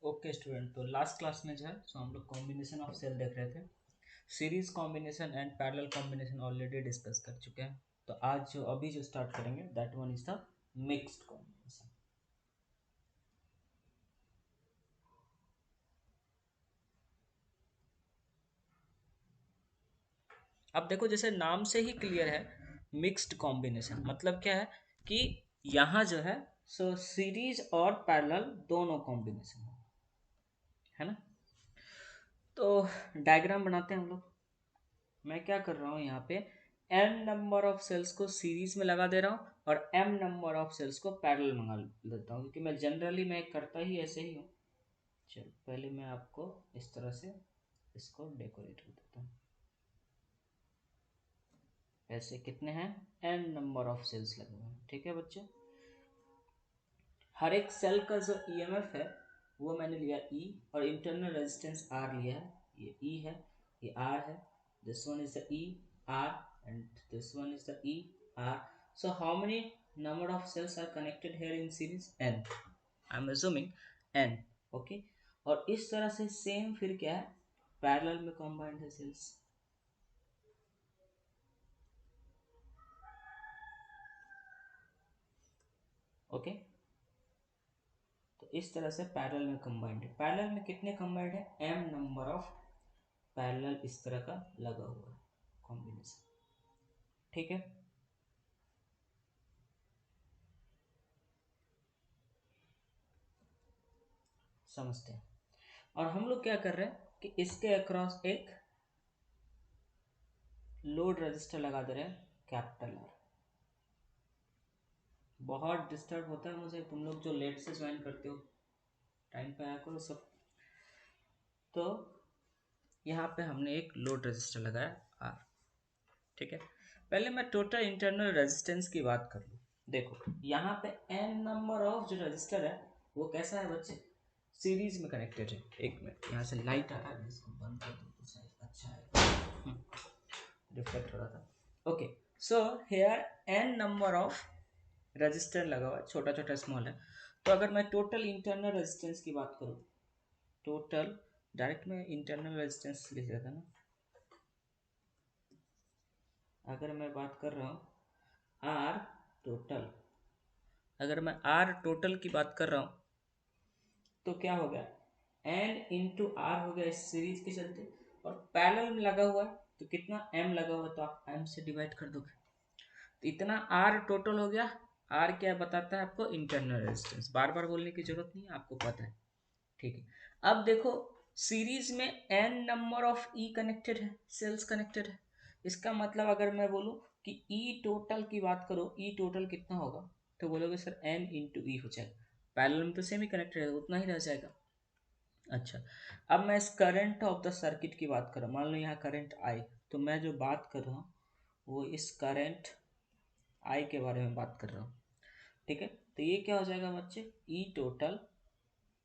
Okay student, तो last class में जो है सो हम लोग कॉम्बिनेशन ऑफ सेल देख रहे थे। Series combination and parallel combination already discuss कर चुके हैं। तो आज जो अभी जो स्टार्ट करेंगे that one is the mixed combination. अब देखो, जैसे नाम से ही क्लियर है, मिक्स्ड कॉम्बिनेशन मतलब क्या है कि यहाँ जो है सो सीरीज और पैरेलल दोनों कॉम्बिनेशन है ना। तो डायग्राम बनाते हैं हम लोग। मैं क्या कर रहा हूँ यहाँ पे, n नंबर ऑफ सेल्स को सीरीज में लगा दे रहा हूँ और m नंबर ऑफ सेल्स को पैरेलल मंगा देता हूँ, क्योंकि मैं जनरली मैं करता ही ऐसे ही हूँ। चलो पहले मैं आपको इस तरह से इसको डेकोरेट कर देता हूँ। ऐसे कितने हैं, n नंबर ऑफ सेल्स लगे हुए हैं। ठीक है बच्चे, हर एक सेल का जो ईएमएफ है वो मैंने लिया E और इंटरनल रेजिस्टेंस R लिया है। ये E है, ये R है। This one is the E R and this one is the E R. So how many number of cells are connected here in series? N. I'm assuming N. Okay. और इस तरह से same फिर क्या है, parallel में combined है sales. Okay, तो इस तरह से पैरेलल में कंबाइंड है। पैरेलल में कितने कंबाइंड है, m नंबर ऑफ पैरेलल इस तरह का लगा हुआ है कॉम्बिनेशन। ठीक है, समझते हैं। और हम लोग क्या कर रहे हैं कि इसके अक्रॉस एक लोड रजिस्टर लगा दे रहे हैं, कैपिटल आर। बहुत डिस्टर्ब होता है मुझे, तुम लोग जो लेट से ज्वाइन करते हो, टाइम पे आया करो सब। तो यहाँ पे हमने एक लोड रजिस्टर लगाया आर। ठीक है, पहले मैं टोटल इंटरनल रेजिस्टेंस की बात कर लूँ। देखो यहाँ पे एन नंबर ऑफ जो रजिस्टर है वो कैसा है बच्चे, सीरीज में कनेक्टेड है। एक मिनट, यहाँ से लाइट आ रहा है, इसको बंद कर दो तो शायद अच्छा है, रिफ्लेक्ट हो रहा था। Okay, so here an number of resistor लगा हुआ है, छोटा छोटा स्मॉल है। तो अगर मैं टोटल इंटरनल रेजिस्टेंस की बात करूँ, टोटल डायरेक्ट में इंटरनल रेजिस्टेंस लिख देता ना। अगर मैं बात कर रहा हूँ आर टोटल, अगर मैं आर टोटल की बात कर रहा हूँ तो क्या हो गया, एन इंटू आर हो गया इस सीरीज के चलते, और पैरेलल में लगा हुआ है तो कितना एम लगा हुआ है, तो आप एम से डिवाइड कर दोगे तो इतना आर टोटल हो गया। आर क्या बताता है आपको, इंटरनल रेजिस्टेंस, बार बार बोलने की जरूरत नहीं है, आपको पता है। ठीक है, अब देखो सीरीज में n number of E connected है, सेल्स कनेक्टेड है। इसका मतलब अगर मैं बोलूं कि ई टोटल की बात करो, ई टोटल कितना होगा, तो बोलोगे सर एन इंटू ई हो जाएगा। पैरेलल में तो सेम ही कनेक्टेड है, उतना ही रह जाएगा। अच्छा, अब मैं इस करंट ऑफ द सर्किट की बात करूँ, मान लो यहाँ करंट आई, तो मैं जो बात कर रहा हूँ वो इस करंट आई के बारे में बात कर रहा हूँ। ठीक है, तो ये क्या हो जाएगा बच्चे, E total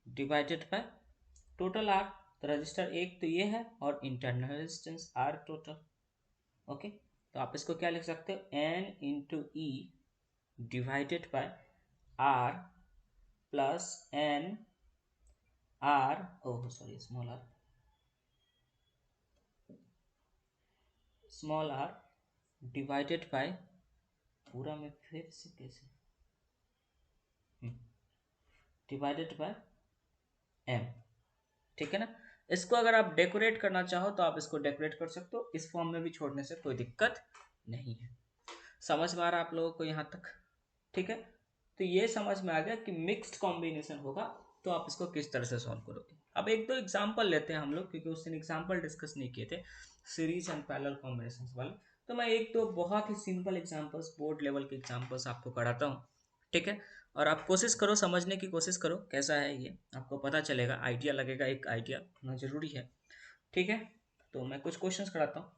divided by total R. तो रजिस्टर एक तो ये है और internal resistance R total. Okay, तो आप इसको क्या लिख सकते हो, n into E divided by R plus n R, oh sorry small r divided by, पूरा में फिर से कैसे, डिवाइडेड बाय एम। ठीक है ना। इसको अगर आप डेकोरेट करना चाहो तो आप इसको डेकोरेट कर सकते हो, इस फॉर्म में भी छोड़ने से कोई दिक्कत नहीं है। समझ में आ रहा है आप लोगों को यहाँ तक? ठीक है, तो ये समझ में आ गया कि मिक्स्ड कॉम्बिनेशन होगा तो आप इसको किस तरह से सॉल्व करोगे। अब एक दो एग्जांपल लेते हैं हम लोग, क्योंकि उस दिन एग्जांपल डिस्कस नहीं किए थे सीरीज एंड पैरेलल कॉम्बिनेशन वाले। तो मैं एक दो बहुत ही सिंपल एग्जांपल्स, बोर्ड लेवल के एग्जांपल्स आपको कराता हूँ। ठीक है, और आप कोशिश करो, समझने की कोशिश करो कैसा है ये, आपको पता चलेगा, आइडिया लगेगा, एक आइडिया होना जरूरी है। ठीक है, तो मैं कुछ क्वेश्चंस कराता हूँ।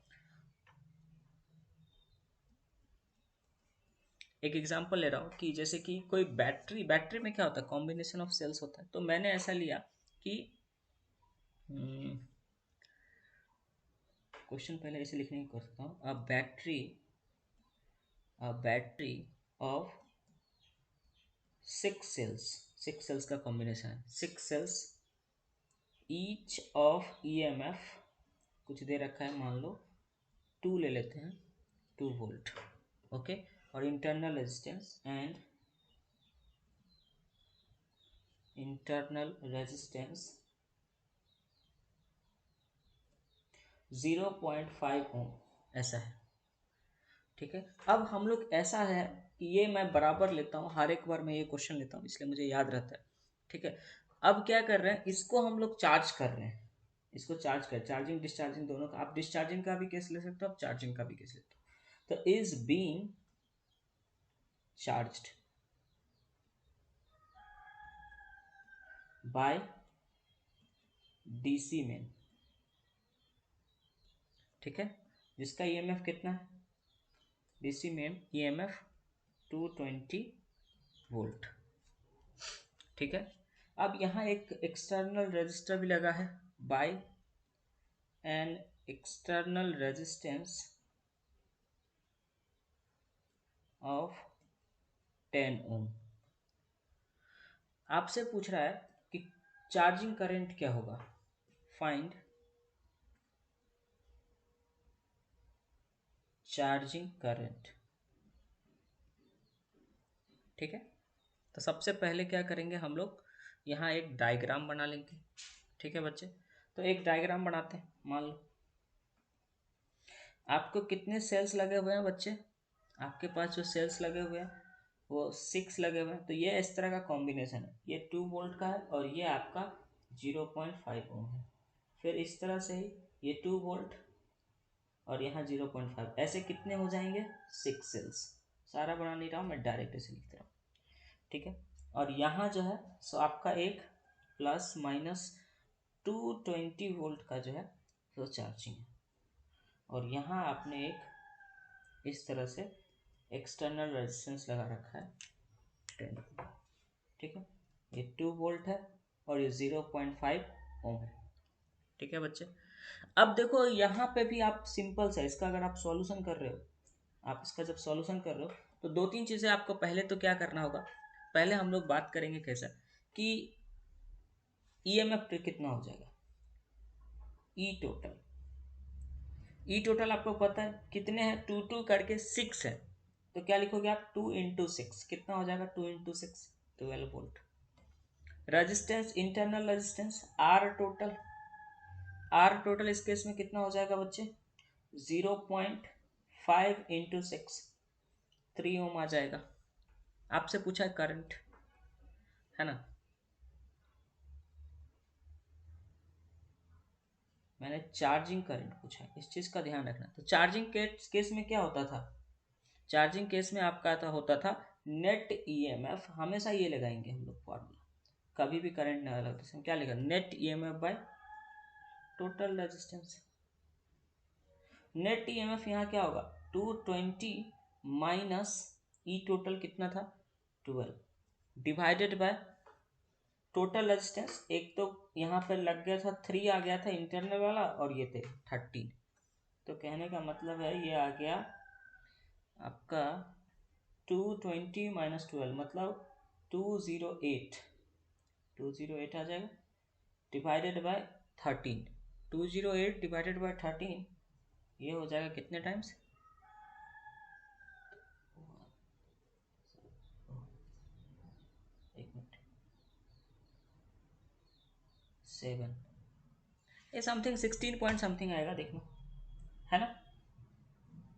एक एग्जांपल ले रहा हूँ कि जैसे कि कोई बैटरी, बैटरी में क्या होता है, कॉम्बिनेशन ऑफ सेल्स होता है। तो मैंने ऐसा लिया कि क्वेश्चन पहले ऐसे लिखने की कर सकता हूँ, a battery of 6 cells, 6 cells का कॉम्बिनेशन है, 6 सेल्स ईच ऑफ EMF कुछ दे रखा है, मान लो 2 ले लेते हैं, 2 वोल्ट, ओके, और internal resistance and internal resistance 0.5 ओम ऐसा है, ठीक है। अब हम लोग ऐसा है कि ये मैं बराबर लेता हूँ, हर एक बार मैं ये क्वेश्चन लेता हूँ इसलिए मुझे याद रहता है, ठीक है। अब क्या कर रहे हैं, इसको हम लोग चार्ज कर रहे हैं, इसको चार्ज कर, चार्जिंग डिस्चार्जिंग दोनों का, आप डिस्चार्जिंग का भी केस ले सकते हो, आप चार्जिंग का भी केस लेते हो। तो is being charged bye DC main, ठीक है, जिसका EMF कितना है, DC मेन EMF 220 वोल्ट, ठीक है। अब यहाँ एक एक्सटर्नल रेजिस्टर भी लगा है by an external resistance of 10 ohm. आपसे पूछ रहा है कि चार्जिंग करंट क्या होगा, फाइंड चार्जिंग करंट, ठीक है। तो सबसे पहले क्या करेंगे हम लोग, यहाँ एक डायग्राम बना लेंगे, ठीक है बच्चे। तो एक डायग्राम बनाते हैं, मान लो आपको कितने सेल्स लगे हुए हैं बच्चे, आपके पास जो सेल्स लगे हुए हैं वो 6 लगे हुए हैं। तो ये इस तरह का कॉम्बिनेशन है, ये 2 वोल्ट का है और ये आपका 0.5 ओम है। फिर इस तरह से ही ये 2 वोल्ट और यहाँ 0.5, ऐसे कितने हो जाएंगे, 6 सेल्स। सारा बना नहीं रहा हूँ मैं, डायरेक्ट ऐसे लिख रहा हूँ, ठीक है। और यहाँ जो है सो आपका एक प्लस माइनस 220 वोल्ट का जो है तो चार्जिंग है। और यहाँ आपने एक इस तरह से एक्सटर्नल रेजिस्टेंस लगा रखा है 10, ठीक है। ये 2 वोल्ट है और ये 0.5 ओम है, ठीक है बच्चे। अब देखो यहाँ पे भी आप सिंपल सा इसका अगर आप सॉल्यूशन कर रहे हो, आप इसका जब सॉल्यूशन कर रहे हो तो 2-3 चीज़ें आपको पहले तो क्या करना होगा, पहले हम लोग बात करेंगे कैसा कि EMF कितना हो जाएगा, ई टोटल आपको पता है कितने हैं, 2 करके 6 है। तो क्या लिखोगे आप, 2 इंटू 6 कितना हो जाएगा, 2 into 6 12 volt. Resistance, internal resistance R total इस केस में कितना हो जाएगा बच्चे, 0.5 इंटू 6 3 ओम आ जाएगा। आपसे पूछा है करंट, है ना, मैंने चार्जिंग करंट पूछा है, इस चीज़ का ध्यान रखना। तो चार्जिंग केस में क्या होता था, चार्जिंग केस में आपका होता था नेट EMF, हमेशा ये लगाएंगे हम लोग फॉर्मूला, कभी भी करंट ना लगा तो क्या लिखा, net EMF by total resistance. Net EMF यहाँ क्या होगा, 220 माइनस ई टोटल कितना था 12 डिवाइडेड बाय टोटल रेजिस्टेंस। एक तो यहाँ पे लग गया था 3 आ गया था इंटरनल वाला और ये थे 13। तो कहने का मतलब है ये आ गया आपका 220 माइनस 12 मतलब 208 आ जाएगा डिवाइडेड बाय 13। 208 डिवाइडेड बाय 13 ये हो जाएगा कितने टाइम्स, एक मिनट, 7, ये समथिंग 16 पॉइंट समथिंग आएगा, देखना है ना,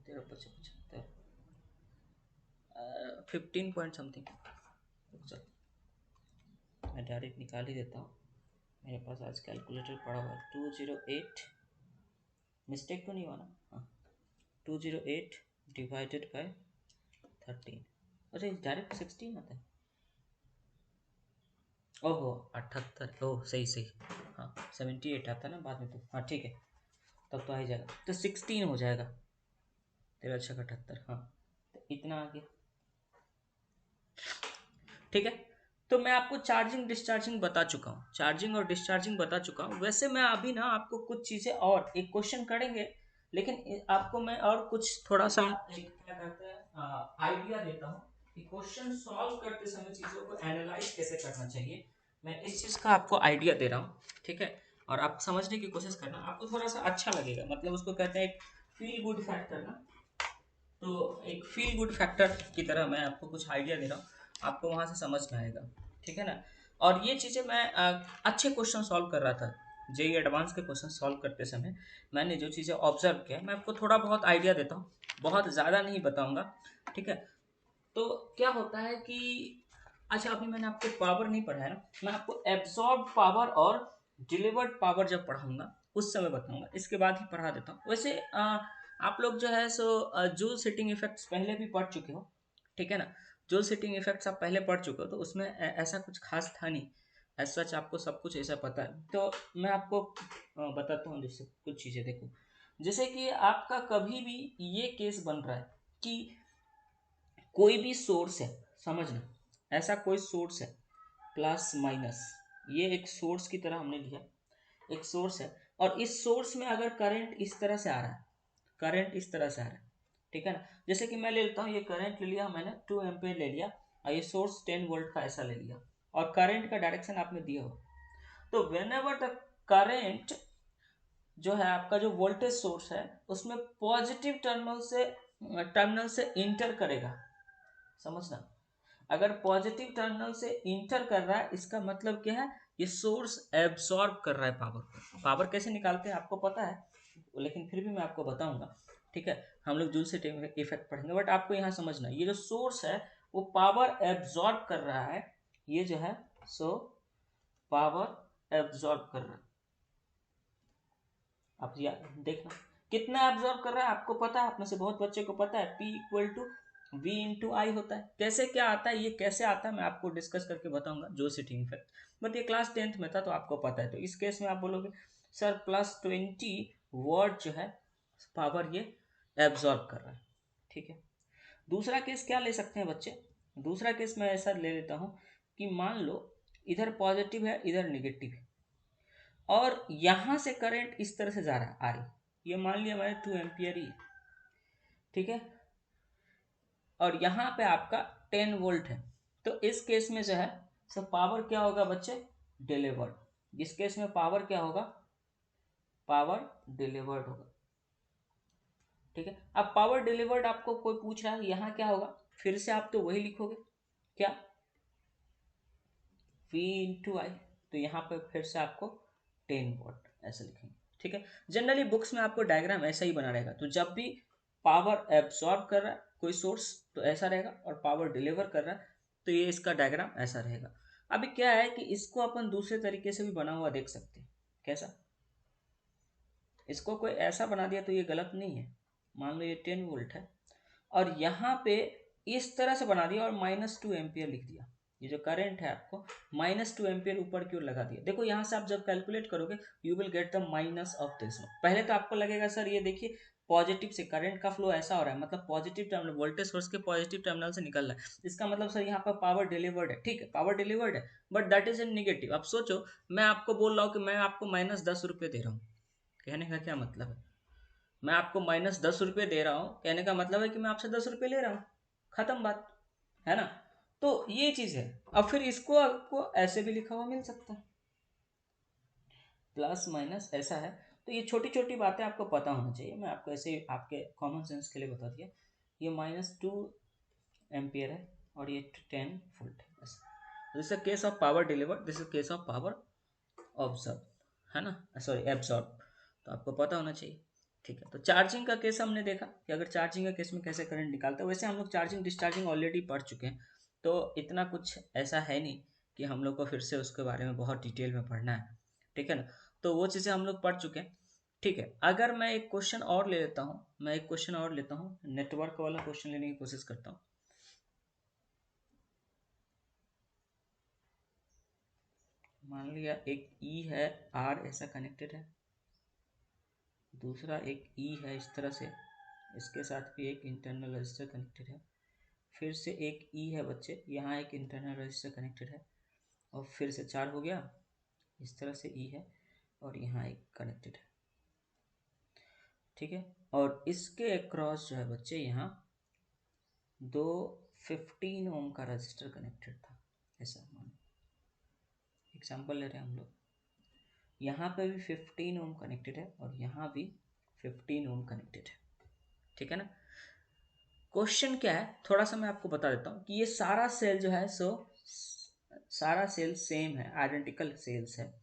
13 15 पॉइंट समथिंग। चल मैं डायरेक्ट निकाल ही देता हूँ, मेरे पास आज कैलकुलेटर पड़ा हुआ है। 208, मिस्टेक तो नहीं हुआ ना, हाँ 208 डिवाइडेड बाय 13, अरे डायरेक्ट 16 आता है, ओहो 78, ओह सही सही, हाँ 78 आता है ना बाद में, तो हाँ ठीक है तब तो आ ही जाएगा, तो 16 हो जाएगा, 13×6 = 78, हाँ तो इतना आ गया, ठीक है। तो मैं आपको चार्जिंग डिस्चार्जिंग बता चुका हूँ, चार्जिंग और डिस्चार्जिंग बता चुका हूँ। वैसे मैं अभी ना आपको कुछ चीज़ें और एक क्वेश्चन करेंगे, लेकिन आपको मैं और कुछ थोड़ा सा एक क्या कहते हैं आइडिया देता हूँ कि क्वेश्चन सॉल्व करते समय चीज़ों को एनालाइज कैसे करना चाहिए, मैं इस चीज़ का आपको आइडिया दे रहा हूँ, ठीक है। और आप समझने की कोशिश करना, आपको थोड़ा सा अच्छा लगेगा। मतलब उसको कहते हैं एक फील गुड फैक्टर ना, तो एक फील गुड फैक्टर की तरह मैं आपको कुछ आइडिया दे रहा हूँ, आपको वहाँ से समझ में आएगा, ठीक है ना। और ये चीज़ें मैं अच्छे क्वेश्चन सॉल्व कर रहा था, जेई एडवांस के क्वेश्चन सॉल्व करते समय मैंने जो चीज़ें ऑब्जर्व किया, मैं आपको थोड़ा बहुत आइडिया देता हूँ, बहुत ज़्यादा नहीं बताऊँगा, ठीक है। तो क्या होता है कि अच्छा, अभी मैंने आपको पावर नहीं पढ़ाया ना, मैं आपको एब्जॉर्ब पावर और डिलीवर्ड पावर जब पढ़ाऊंगा उस समय बताऊंगा, इसके बाद ही पढ़ा देता हूँ। वैसे आप लोग जो है सो जूल सीटिंग इफेक्ट्स पहले भी पढ़ चुके हो, ठीक है ना। जूल सीटिंग इफेक्ट्स आप पहले पढ़ चुके हो, तो उसमें ऐसा कुछ खास था नहीं, एज सच आपको सब कुछ ऐसा पता है। तो मैं आपको बताता हूँ, जैसे कुछ चीज़ें देखो, जैसे कि आपका कभी भी ये केस बन रहा है कि कोई भी सोर्स है, समझना, ऐसा कोई सोर्स है प्लस माइनस, ये एक सोर्स की तरह हमने लिया, एक सोर्स है, और इस सोर्स में अगर करंट इस तरह से आ रहा है, करंट इस तरह से आ रहा है, ठीक है ना। जैसे कि मैं ले लेता हूँ, ये करंट ले लिया मैंने 2 एम्पेयर ले लिया, और ये सोर्स 10 वोल्ट का ऐसा ले लिया, और करंट का डायरेक्शन आपने दिया हो, तो वेन एवर द करेंट जो है आपका जो वोल्टेज सोर्स है उसमें पॉजिटिव टर्मिनल से इंटर करेगा, समझना, अगर पॉजिटिव टर्मिनल से इंटर कर रहा है इसका मतलब क्या है, ये सोर्स एब्सॉर्ब कर रहा है पावर को। पावर कैसे निकालते हैं आपको पता है, लेकिन फिर भी मैं आपको बताऊंगा, ठीक है। हम लोग जूल से इफेक्ट पढ़ेंगे, बट आपको यहाँ समझना, ये जो सोर्स है वो पावर एब्सॉर्ब कर रहा है, ये जो है सो पावर एब्सॉर्ब कर रहा है। आप देखना कितना एब्जॉर्ब कर रहा है, आपको पता है, आप में से बहुत बच्चे को पता है, P equal to V into I होता है। कैसे क्या आता है, ये कैसे आता है मैं आपको डिस्कस करके बताऊंगा, जो सिटिंग इफेक्ट, बट ये क्लास 10th में था तो आपको पता है। तो इस केस में आप बोलोगे सर +20 वॉट जो है पावर ये एब्जॉर्ब कर रहा है, ठीक है। दूसरा केस क्या ले सकते हैं बच्चे, दूसरा केस मैं ऐसा ले लेता हूँ कि मान लो इधर पॉजिटिव है इधर निगेटिव है, और यहां से करंट इस तरह से जा रहा है, आ रही, ये मान लिया मैंने 2 एम्पियर ही, ठीक है, और यहाँ पे आपका 10 वोल्ट है, तो इस केस में जो है सब पावर क्या होगा बच्चे, डिलीवर्ड। इस केस में पावर क्या होगा, पावर डिलीवर्ड होगा, ठीक है। अब पावर डिलीवर्ड आपको कोई पूछ रहा है यहाँ क्या होगा, फिर से आप तो वही लिखोगे, क्या, V इंटू आई, तो यहाँ पे फिर से आपको 10 वॉट ऐसे लिखेंगे, ठीक है। जनरली बुक्स में आपको डायग्राम ऐसा ही बना रहेगा, तो जब भी पावर एब्सॉर्ब कर रहा है कोई सोर्स तो ऐसा रहेगा, और पावर डिलीवर कर रहा है तो ये इसका डायग्राम ऐसा रहेगा। अभी क्या है कि इसको अपन दूसरे तरीके से भी बना हुआ देख सकते हैं, कैसा, इसको कोई ऐसा बना दिया तो ये गलत नहीं है, मान लो ये 10 वोल्ट है, और यहाँ पे इस तरह से बना दिया और -2 एम्पियर लिख दिया, ये जो करंट है आपको -2 एम्पियर ऊपर की ओर लगा दिया। देखो यहाँ से आप जब कैलकुलेट करोगे you will get the minus of this. पहले तो आपको लगेगा सर ये देखिए पॉजिटिव से करंट का फ्लो ऐसा हो रहा है, मतलब पॉजिटिव टर्मिनल, वोल्टेज सोर्स के पॉजिटिव टर्मिनल से निकल रहा है, इसका मतलब सर यहाँ पर पावर डिलीवर्ड है, ठीक है, पावर डिलीवर्ड है, but that is in negative. अब सोचो मैं आपको बोल रहा हूँ कि मैं आपको -10 रुपये दे रहा हूँ, कहने का क्या मतलब है, मैं आपको -10 रुपये दे रहा हूँ, कहने का मतलब है कि मैं आपसे 10 रुपये ले रहा हूँ, खत्म बात, है ना। तो ये चीज है। अब फिर इसको आपको ऐसे भी लिखा हुआ मिल सकता है, प्लस माइनस ऐसा है। तो ये छोटी छोटी बातें आपको पता होना चाहिए, मैं आपको ऐसे आपके कॉमन सेंस के लिए बता दिया। ये -2 एम्पियर है और ये 10 वोल्ट है, this is case of power delivered, this is case of power observe, है ना, सॉरी एब्जॉर्ब, तो आपको पता होना चाहिए, ठीक है। तो चार्जिंग का केस हमने देखा कि अगर चार्जिंग का केस में कैसे करंट निकालते हैं, वैसे हम लोग चार्जिंग डिस्चार्जिंग ऑलरेडी पढ़ चुके हैं, तो इतना कुछ ऐसा है नहीं कि हम लोग को फिर से उसके बारे में बहुत डिटेल में पढ़ना है, ठीक है ना। तो वो चीज़ें हम लोग पढ़ चुके हैं, ठीक है। अगर मैं एक क्वेश्चन और ले लेता हूँ, मैं एक क्वेश्चन और लेता हूँ, नेटवर्क वाला क्वेश्चन लेने की कोशिश करता हूँ। मान लिया एक ई है, आर ऐसा कनेक्टेड है, दूसरा एक ई है इस तरह से, इसके साथ भी एक इंटरनल रजिस्टर कनेक्टेड है, फिर से एक ई है बच्चे, यहाँ एक इंटरनल रजिस्टर कनेक्टेड है, और फिर से 4 हो गया, इस तरह से ई है और यहाँ एक कनेक्टेड है, ठीक है। और इसके अक्रॉस जो है बच्चे यहाँ दो 15 ओम का रजिस्टर कनेक्टेड था, ऐसा मान एग्जाम्पल ले रहे हैं हम लोग, यहाँ पे भी 15 ओम कनेक्टेड है और यहाँ भी 15 ओम कनेक्टेड है, ठीक है ना। क्वेश्चन क्या है, थोड़ा सा मैं आपको बता देता हूँ कि ये सारा सेल जो है सो सारा सेल सेम है, आइडेंटिकल सेल्स है,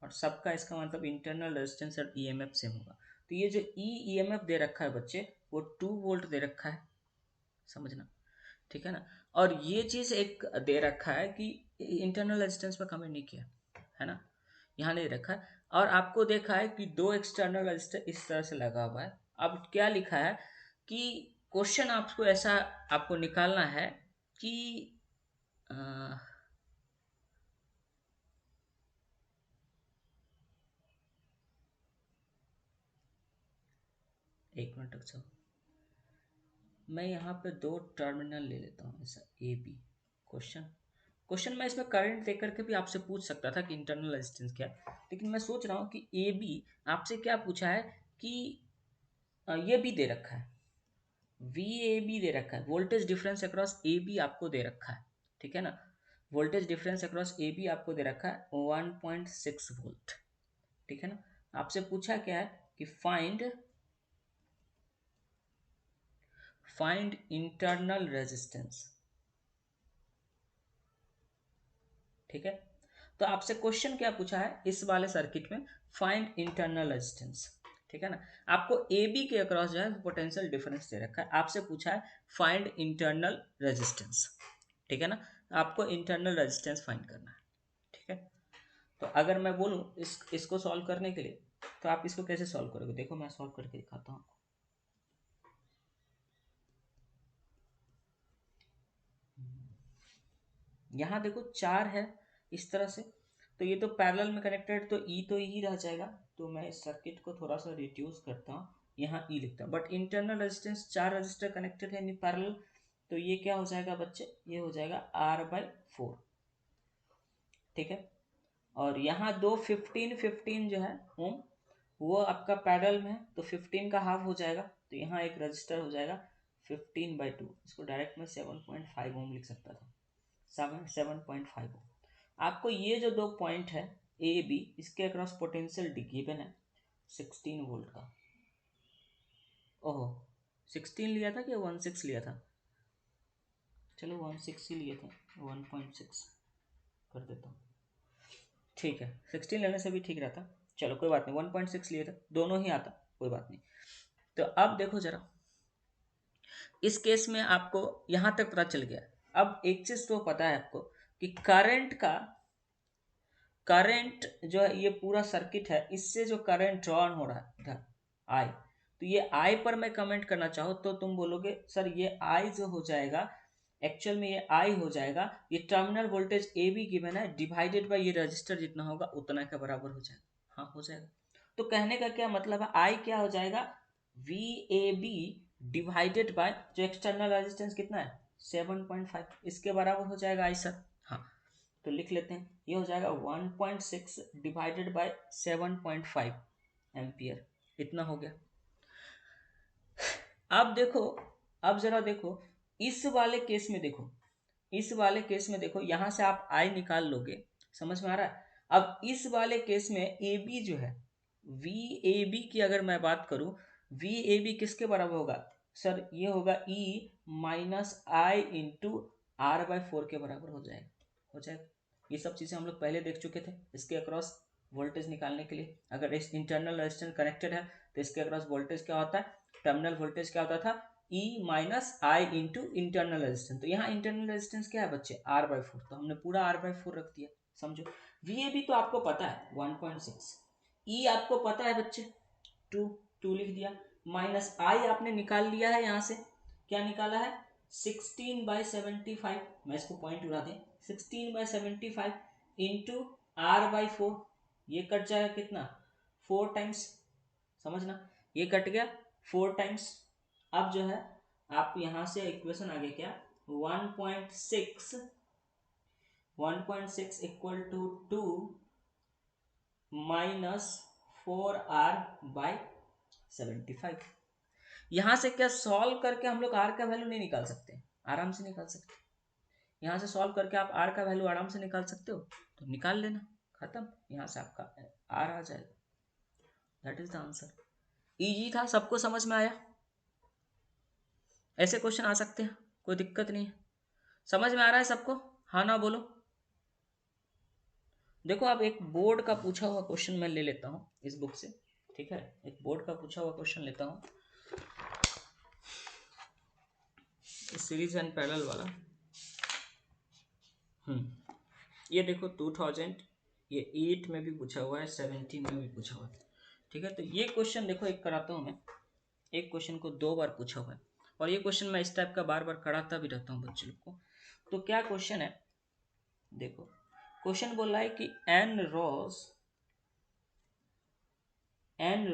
और सबका इसका मतलब इंटरनल रेजिस्टेंस और ईएमएफ सेम होगा। तो ये जो ईएमएफ दे रखा है बच्चे, वो 2 वोल्ट दे रखा है, समझना, ठीक है ना। और ये चीज़ एक दे रखा है कि इंटरनल रेजिस्टेंस पर कमेंट नहीं किया है ना, यहाँ नहीं रखा है। और आपको देखा है कि 2 एक्सटर्नल रेजिस्टर इस तरह से लगा हुआ है। अब क्या लिखा है कि क्वेश्चन आपको ऐसा आपको निकालना है कि अ, एक मिनट रुक जाओ, मैं यहाँ पे 2 टर्मिनल ले लेता हूँ ऐसा, ए बी। क्वेश्चन क्वेश्चन मैं इसमें करंट देकर के भी आपसे पूछ सकता था कि इंटरनल रेजिस्टेंस क्या है, लेकिन मैं सोच रहा हूँ कि ए बी आपसे क्या पूछा है कि ये भी दे रखा है, वी ए बी दे रखा है, voltage difference across A B आपको दे रखा है, ठीक है ना। Voltage difference across A B आपको दे रखा है 1.6 वोल्ट, ठीक है ना। आपसे पूछा क्या है कि फाइंड इंटरनल रेजिस्टेंस, ठीक है। तो आपसे क्वेश्चन क्या पूछा है इस वाले सर्किट में, फाइंड इंटरनल रेजिस्टेंस, ठीक है ना। आपको ए बी के अक्रॉस जो है पोटेंशियल डिफरेंस दे रखा है, आपसे पूछा है फाइंड इंटरनल रेजिस्टेंस, ठीक है ना। आपको इंटरनल रेजिस्टेंस फाइंड करना है, ठीक है। तो अगर मैं बोलूँ इसको सॉल्व करने के लिए, तो आप इसको कैसे सॉल्व करोगे, देखो मैं सॉल्व करके दिखाता हूँ। यहाँ देखो 4 है इस तरह से, तो ये तो पैरेलल में कनेक्टेड, तो ई तो ई रह जाएगा। तो मैं इस सर्किट को थोड़ा सा रिड्यूस करता हूँ, यहाँ ई लिखता हूँ, but internal resistance 4 register connected है यानी पैरेलल, तो ये क्या हो जाएगा बच्चे, ये हो जाएगा R/4, ठीक है। और यहाँ दो 15 जो है ओम, वो आपका पैरेलल में है, तो 15 का हाफ हो जाएगा, तो यहाँ एक रजिस्टर हो जाएगा 15/2, इसको डायरेक्ट में 7.5 ओम लिख सकता था, 7.5 ओम। आपको ये जो 2 पॉइंट है ए बी, इसके अक्रॉस पोटेंशियल गिवन है 16 वोल्ट का। ओहो, 16 लिया था कि 16 लिया था, चलो 16 ही लिया था, 1.6 कर देता हूँ, ठीक है। 16 लेने से भी ठीक रहता, चलो कोई बात नहीं, 1.6 लिए थे, दोनों ही आता, कोई बात नहीं। तो अब देखो जरा, इस केस में आपको यहाँ तक पता चल गया। अब एक चीज़ तो पता है आपको कि करंट जो है, ये पूरा सर्किट है, इससे जो करंट ड्रॉ हो रहा है इधर आई, तो ये आई पर मैं कमेंट करना चाहूँ तो तुम बोलोगे सर ये आई जो हो जाएगा, एक्चुअल में ये आई हो जाएगा, ये terminal voltage A be given है, डिवाइडेड बाय ये रजिस्टर जितना होगा उतना के बराबर हो जाएगा। हाँ हो जाएगा। तो कहने का क्या मतलब है, आई क्या हो जाएगा, V A B divided by जो एक्सटर्नल रेजिस्टेंस कितना है 7.5, इसके बराबर हो जाएगा आई सर। हाँ, तो लिख लेते हैं, ये हो जाएगा 1.6 डिवाइडेड बाय 7.5 एम्पियर, इतना हो गया। अब देखो, अब जरा देखो इस वाले केस में, देखो इस वाले केस में देखो, यहां से आप आई निकाल लोगे, समझ में आ रहा है। अब इस वाले केस में ए बी जो है, वी ए बी की अगर मैं बात करूं, वी ए बी किसके बराबर होगा सर, ये होगा ई माइनस आई इंटू R/4 के बराबर हो जाएगा। ये सब चीज़ें हम लोग पहले देख चुके थे, इसके अक्रॉस वोल्टेज निकालने के लिए, अगर इस इंटरनल रेजिस्टेंस कनेक्टेड है तो इसके अक्रॉस वोल्टेज क्या होता है, टर्मिनल वोल्टेज क्या होता था, ई माइनस आई इंटू इंटरनल रेजिस्टेंस। तो यहाँ इंटरनल रेजिस्टेंस क्या है बच्चे, R/4, तो हमने पूरा R/4 रख दिया, समझो। वी ए बी तो आपको पता है 1.6, ई आपको पता है बच्चे 2, 2 लिख दिया, माइनस आई आपने निकाल लिया है यहाँ से, क्या निकाला है 16/75, मैं इसको पॉइंट उड़ा दें, 16/75 इंटू R/4, ये कट जाएगा कितना 4 टाइम्स, समझना, ये कट गया 4 टाइम्स। अब जो है आप यहाँ से इक्वेशन आ गया क्या, 1.6 इक्वल टू 2 माइनस 4R/75। यहाँ से क्या सॉल्व करके हम लोग R का वैल्यू नहीं निकाल सकते, आराम से निकाल सकते, यहाँ से सॉल्व करके आप R का वैल्यू आराम से निकाल सकते हो, तो निकाल लेना, खत्म, यहाँ से आपका आर आ जाएगा। That is the answer. Easy था, सबको समझ में आया? ऐसे क्वेश्चन आ सकते हैं, कोई दिक्कत नहीं है। समझ में आ रहा है सबको? हाँ ना बोलो। देखो अब एक बोर्ड का पूछा हुआ क्वेश्चन मैं ले लेता हूँ इस बुक से, ठीक है? एक बोर्ड का पूछा हुआ क्वेश्चन लेता हूँ, सीरीज एंड पैरेलल वाला। ये देखो 2000 ये 8 में भी पूछा हुआ है, 17 में भी पूछा हुआ है, ठीक है? तो ये क्वेश्चन देखो, एक कराता हूँ मैं, एक क्वेश्चन को 2 बार पूछा हुआ है, और ये क्वेश्चन मैं इस टाइप का बार बार कराता भी रहता हूँ बच्चे लोग को। तो क्या क्वेश्चन है देखो, क्वेश्चन बोल रहा है कि n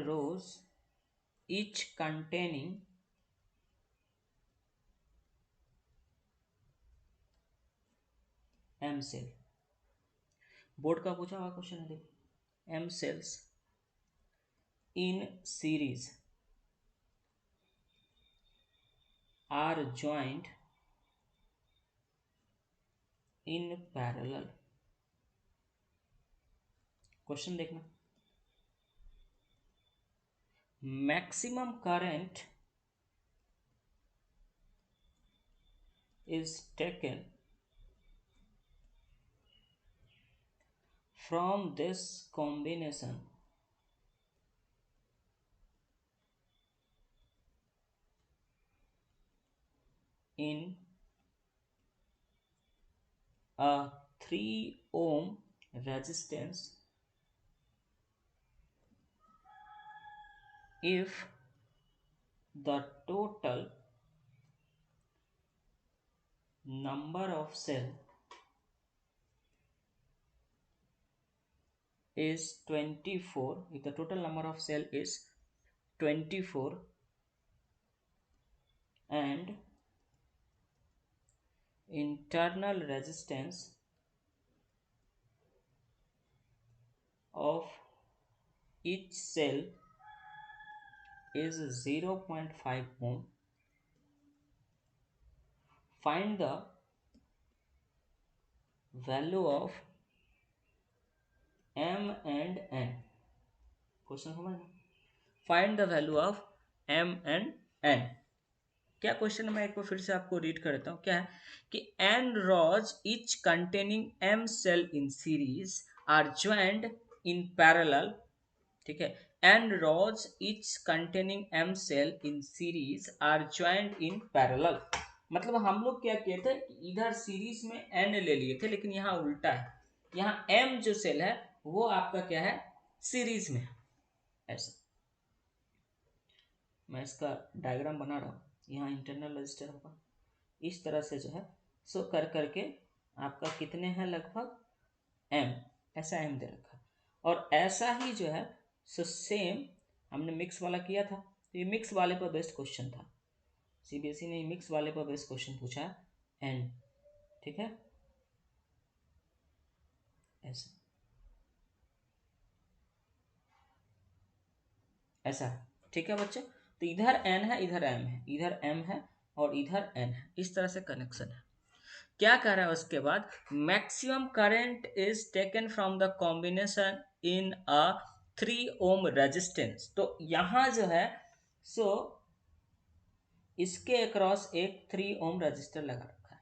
rows each containing m cell। Board का पूछा हुआ क्वेश्चन है, देखो m cells in series are joined in parallel। Question देखना, maximum current is taken from this combination in a 3 ohm resistance if the total number of cell is 24, if the total number of cell is 24 and internal resistance of each cell is 0.5 ohm, find the value of m and n। Question समझ ना, find the value of m and n। क्या question है, मैं एक बार फिर से आपको read कर देता हूँ। क्या है कि n rows each containing m cell in series are joined in parallel, ठीक है? n rows each containing m cell in series are joined in parallel। मतलब हम लोग क्या किए थे, इधर सीरीज में n ले लिए थे, लेकिन यहाँ उल्टा है, यहाँ m जो सेल है वो आपका क्या है, सीरीज में है। ऐसा मैं इसका डायग्राम बना रहा हूँ, यहाँ इंटरनल रजिस्टर होगा इस तरह से जो है, सो कर करके आपका कितने हैं लगभग m, ऐसा m दे रखा है। और ऐसा ही जो है सो सेम हमने मिक्स वाला किया था, तो ये मिक्स वाले पर बेस्ड क्वेश्चन था, सीबीएसई ने मिक्स वाले पर बेस्ड क्वेश्चन पूछा है n, ठीक है? ऐसा ऐसा है, ठीक है बच्चे? तो इधर n है, इधर m है, इधर m है और इधर n है, इस तरह से कनेक्शन है। क्या कह रहा है उसके बाद, maximum current is taken from the combination in a 3 ohm resistance. तो यहां जो है सो इसके अक्रॉस एक 3 ओम रजिस्टर लगा रखा है,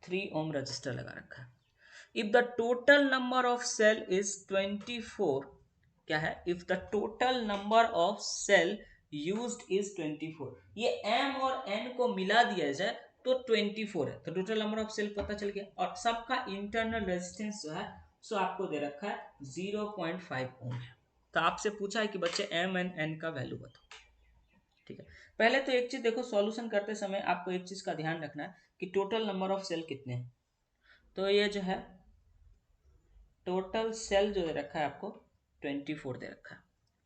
3 ओम रजिस्टर लगा रखा है। If the total number of cell is 24, क्या है, if the total number of cell used is 24, ये m और n को मिला दिया जाए तो 24 है, तो टोटल नंबर ऑफ सेल पता चल गया। और सबका इंटरनल रेजिस्टेंस जो है सो आपको दे रखा है 0.5 ओम है। तो आपसे पूछा है कि बच्चे m एंड n का वैल्यू बताओ, ठीक है? पहले तो एक चीज देखो, सॉल्यूशन करते समय आपको एक चीज का ध्यान रखना है कि टोटल नंबर ऑफ सेल कितने हैं। तो ये जो है टोटल सेल जो दे रखा है आपको 24 दे रखा है,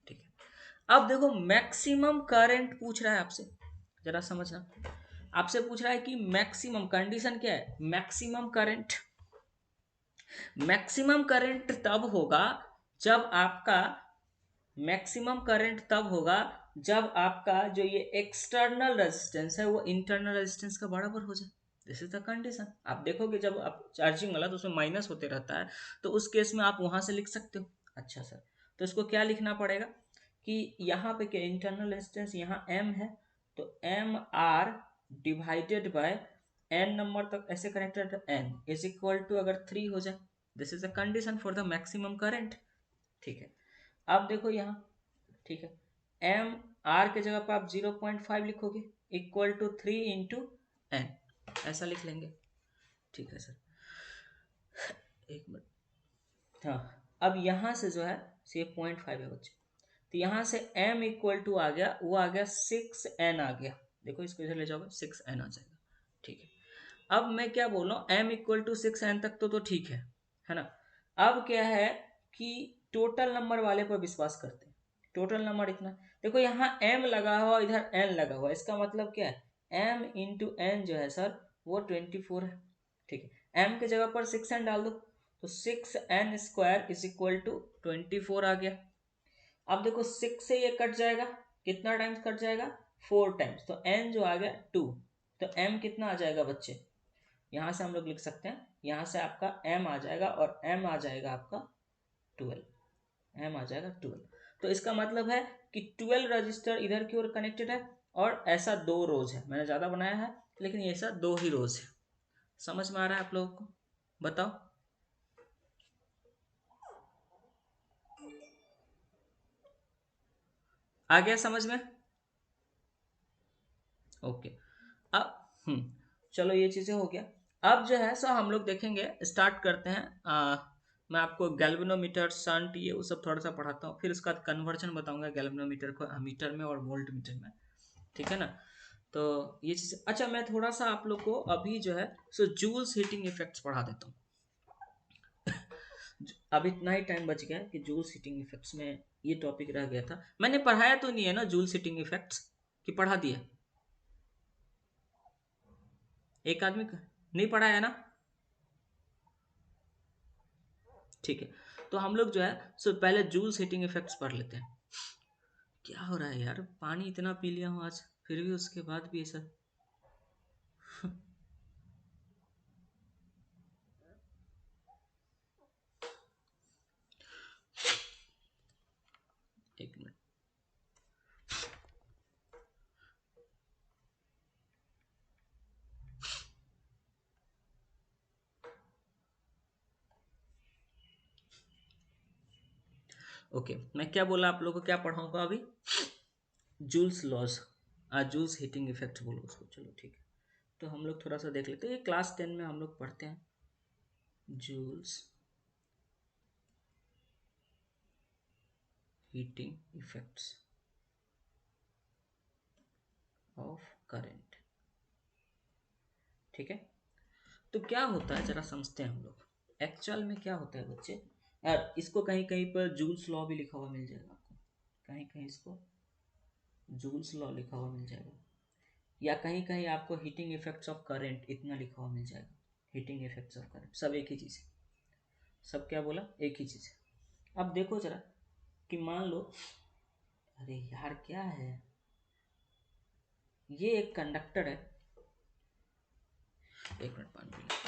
ठीक है? अब देखो मैक्सिमम करंट पूछ रहा है आपसे, जरा समझना, आपसे पूछ रहा है कि मैक्सिमम कंडीशन क्या है, मैक्सिमम करंट। मैक्सिमम करंट तब होगा जब आपका, मैक्सिमम करंट तब होगा जब आपका जो ये एक्सटर्नल रेजिस्टेंस है वो इंटरनल रेजिस्टेंस का बराबर हो जाए, दिस इज द कंडीशन। आप देखोगे जब आप चार्जिंग वाला तो उसमें माइनस होते रहता है, तो उस केस में आप वहां से लिख सकते हो। अच्छा सर, तो इसको क्या लिखना पड़ेगा कि यहाँ पे क्या इंटरनल रेजिस्टेंस यहाँ m है, तो M R divided by n number तक ऐसे connected n is equal to अगर 3 हो जाए, this is the condition for the maximum current. ठीक है, अब देखो यहाँ, ठीक है, एम आर के जगह पर आप 0.5 लिखोगे इक्वल टू 3 इंटू एन, ऐसा लिख लेंगे। ठीक है सर, एक मिनट। हाँ, अब यहाँ से जो है ये 0.5 है बच्चे, तो यहाँ से m इक्वल टू आ गया, वो आ गया 6n आ गया। देखो इसको इधर ले जाओगे 6n आ जाएगा। ठीक है, अब मैं क्या बोल रहा हूँ, m इक्वल टू 6n तक तो ठीक है ना। अब क्या है कि टोटल नंबर वाले पर विश्वास करते हैं। टोटल नंबर इतना, देखो यहाँ m लगा हुआ, इधर n लगा हुआ, इसका मतलब क्या है, m इंटू n जो है सर वो 24 है। ठीक है, m के जगह पर 6n डाल दो, तो 6n square is equal to 24 आ गया। अब देखो 6 से ये कट जाएगा, कितना टाइम्स कट जाएगा, 4 टाइम्स, तो n जो आ गया 2, तो m कितना आ जाएगा बच्चे, यहाँ से हम लोग लिख सकते हैं, यहाँ से आपका m आ जाएगा और m आ जाएगा आपका 12, m आ जाएगा 12। तो इसका मतलब है कि 12 रजिस्टर इधर की ओर कनेक्टेड है, और ऐसा 2 रोज है, मैंने ज़्यादा बनाया है लेकिन ऐसा 2 ही रोज है। समझ में आ रहा है आप लोगों को, बताओ। आ गया समझ में? ओके, अब चलो ये चीज़ें हो गया। अब जो है सो हम लोग देखेंगे, स्टार्ट करते हैं। मैं आपको गैल्वेनोमीटर, शंट, ये वो सब थोड़ा सा पढ़ाता हूँ, फिर उसका कन्वर्जन बताऊंगा गैल्वेनोमीटर को अमीटर में और वोल्ट मीटर में। ठीक है ना, तो ये चीज़। अच्छा, मैं थोड़ा सा आप लोग को अभी जो है सो जूल्स हीटिंग इफेक्ट्स पढ़ा देता हूँ। अब इतना ही टाइम बच गया कि जूल्स हीटिंग इफेक्ट्स में ये टॉपिक रह गया था। मैंने पढ़ाया तो नहीं है ना जूल्स हीटिंग इफेक्ट्स, कि पढ़ा दिया? एक आदमी का नहीं पढ़ाया ना? ठीक है, तो हम लोग जो है सो पहले जूल्स हीटिंग इफेक्ट्स पढ़ लेते हैं। क्या हो रहा है यार, पानी इतना पी लिया हूँ आज, फिर भी उसके बाद भी ऐसा। एक मिनट। ओके, मैं क्या बोला आप लोगों को, क्या पढ़ाऊंगा अभी, Joule's laws, Joule's heating effect बोलो उसको। चलो ठीक है, तो हम लोग थोड़ा सा देख लेते हैं, ये क्लास 10 में हम लोग पढ़ते हैं Joule's heating effects of current. ठीक है, तो क्या होता है जरा समझते हैं हम लोग, एक्चुअल में क्या होता है बच्चे। यार इसको कहीं कहीं पर जूल्स लॉ भी लिखा हुआ मिल जाएगा आपको, कहीं कहीं इसको जूल्स लॉ लिखा हुआ मिल जाएगा, या कहीं कहीं आपको हीटिंग इफेक्ट्स ऑफ करंट इतना लिखा हुआ मिल जाएगा। हीटिंग इफेक्ट्स ऑफ करंट सब एक ही चीज़ है, सब क्या बोला, एक ही चीज़ है। अब देखो जरा कि मान लो, अरे यार क्या है, ये एक कंडक्टर है, एक मिनट पानी पी लो।